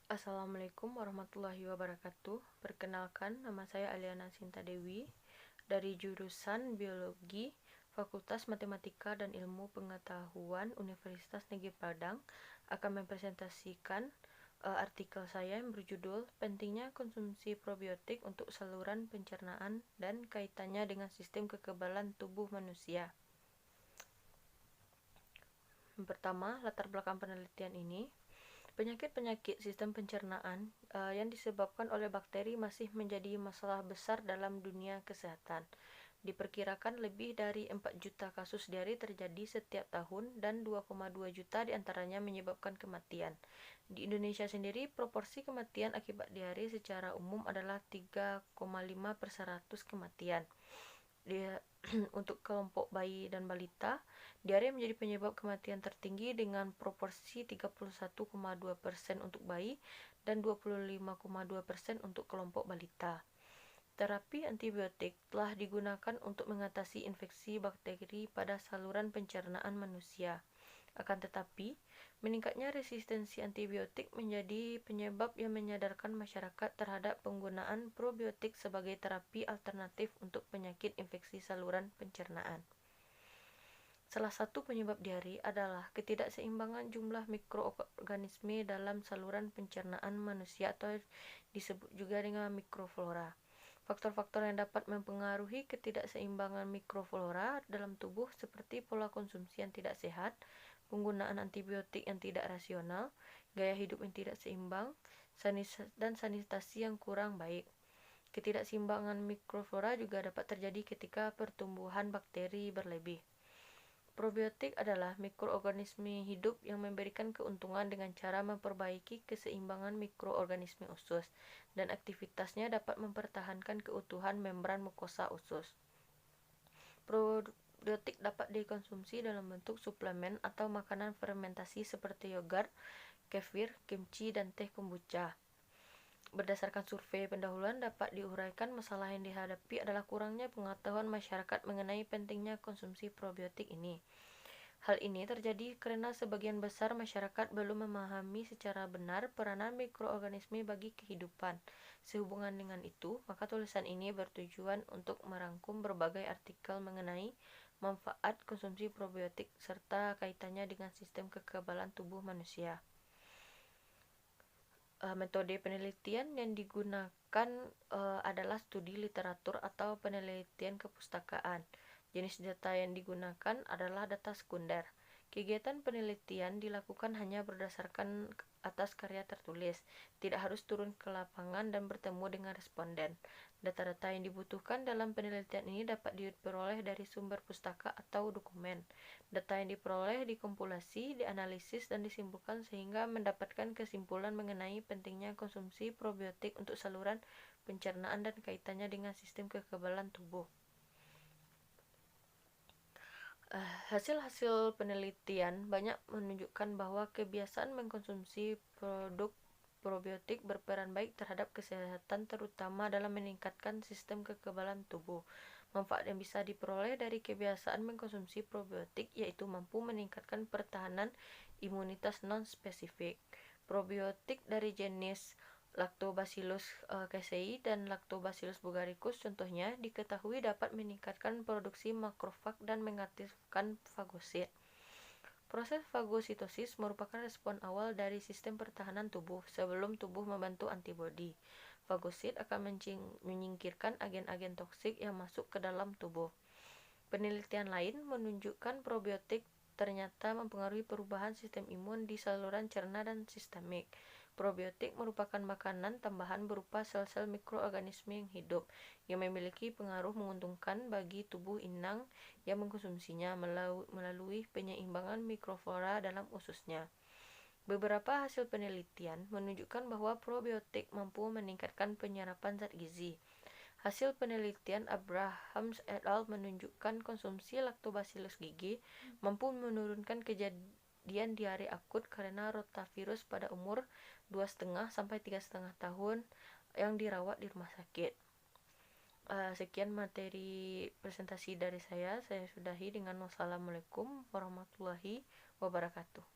Assalamualaikum warahmatullahi wabarakatuh. Perkenalkan, nama saya Aliana Sinta Dewi dari jurusan Biologi, Fakultas Matematika dan Ilmu Pengetahuan Universitas Negeri Padang. Akan mempresentasikan artikel saya yang berjudul Pentingnya Konsumsi Probiotik untuk Saluran Pencernaan dan Kaitannya dengan Sistem Kekebalan Tubuh Manusia. Yang pertama, latar belakang penelitian ini. Penyakit-penyakit sistem pencernaan yang disebabkan oleh bakteri masih menjadi masalah besar dalam dunia kesehatan. Diperkirakan lebih dari 4 juta kasus diare terjadi setiap tahun dan 2,2 juta diantaranya menyebabkan kematian. Di Indonesia sendiri, proporsi kematian akibat diare secara umum adalah 3,5 per 100 kematian. Untuk kelompok bayi dan balita, diare menjadi penyebab kematian tertinggi dengan proporsi 31,2% untuk bayi dan 25,2% untuk kelompok balita. Terapi antibiotik telah digunakan untuk mengatasi infeksi bakteri pada saluran pencernaan manusia. Akan tetapi, meningkatnya resistensi antibiotik menjadi penyebab yang menyadarkan masyarakat terhadap penggunaan probiotik sebagai terapi alternatif untuk penyakit infeksi saluran pencernaan. Salah satu penyebab diare adalah ketidakseimbangan jumlah mikroorganisme dalam saluran pencernaan manusia atau disebut juga dengan mikroflora. Faktor-faktor yang dapat mempengaruhi ketidakseimbangan mikroflora dalam tubuh seperti pola konsumsi yang tidak sehat, penggunaan antibiotik yang tidak rasional, gaya hidup yang tidak seimbang, dan sanitasi yang kurang baik. Ketidakseimbangan mikroflora juga dapat terjadi ketika pertumbuhan bakteri berlebih. Probiotik adalah mikroorganisme hidup yang memberikan keuntungan dengan cara memperbaiki keseimbangan mikroorganisme usus, dan aktivitasnya dapat mempertahankan keutuhan membran mukosa usus. Probiotik dapat dikonsumsi dalam bentuk suplemen atau makanan fermentasi seperti yogurt, kefir, kimchi, dan teh kombucha. Berdasarkan survei pendahuluan, dapat diuraikan masalah yang dihadapi adalah kurangnya pengetahuan masyarakat mengenai pentingnya konsumsi probiotik ini. Hal ini terjadi karena sebagian besar masyarakat belum memahami secara benar peranan mikroorganisme bagi kehidupan. Sehubungan dengan itu, maka tulisan ini bertujuan untuk merangkum berbagai artikel mengenai manfaat konsumsi probiotik serta kaitannya dengan sistem kekebalan tubuh manusia. Metode penelitian yang digunakan adalah studi literatur atau penelitian kepustakaan. Jenis data yang digunakan adalah data sekunder. Kegiatan penelitian dilakukan hanya berdasarkan atas karya tertulis, tidak harus turun ke lapangan dan bertemu dengan responden. Data-data yang dibutuhkan dalam penelitian ini dapat diperoleh dari sumber pustaka atau dokumen. Data yang diperoleh dikompilasi, dianalisis, dan disimpulkan sehingga mendapatkan kesimpulan mengenai pentingnya konsumsi probiotik untuk saluran pencernaan dan kaitannya dengan sistem kekebalan tubuh. Hasil-hasil penelitian banyak menunjukkan bahwa kebiasaan mengkonsumsi produk probiotik berperan baik terhadap kesehatan, terutama dalam meningkatkan sistem kekebalan tubuh. Manfaat yang bisa diperoleh dari kebiasaan mengkonsumsi probiotik yaitu mampu meningkatkan pertahanan imunitas non-spesifik. Probiotik dari jenis Lactobacillus casei dan Lactobacillus bulgaricus contohnya diketahui dapat meningkatkan produksi makrofag dan mengaktifkan fagosit. Proses fagositosis merupakan respon awal dari sistem pertahanan tubuh sebelum tubuh membentuk antibodi. Fagosit akan menyingkirkan agen-agen toksik yang masuk ke dalam tubuh. Penelitian lain menunjukkan probiotik ternyata mempengaruhi perubahan sistem imun di saluran cerna dan sistemik. Probiotik merupakan makanan tambahan berupa sel-sel mikroorganisme yang hidup, yang memiliki pengaruh menguntungkan bagi tubuh inang yang mengkonsumsinya melalui penyeimbangan mikroflora dalam ususnya. Beberapa hasil penelitian menunjukkan bahwa probiotik mampu meningkatkan penyerapan zat gizi. Hasil penelitian Abrahams et al. Menunjukkan konsumsi Lactobacillus GG mampu menurunkan kejadian diare akut karena rotavirus pada umur 2,5 sampai 3,5 tahun yang dirawat di rumah sakit. Sekian materi presentasi dari saya sudahi dengan wassalamualaikum warahmatullahi wabarakatuh.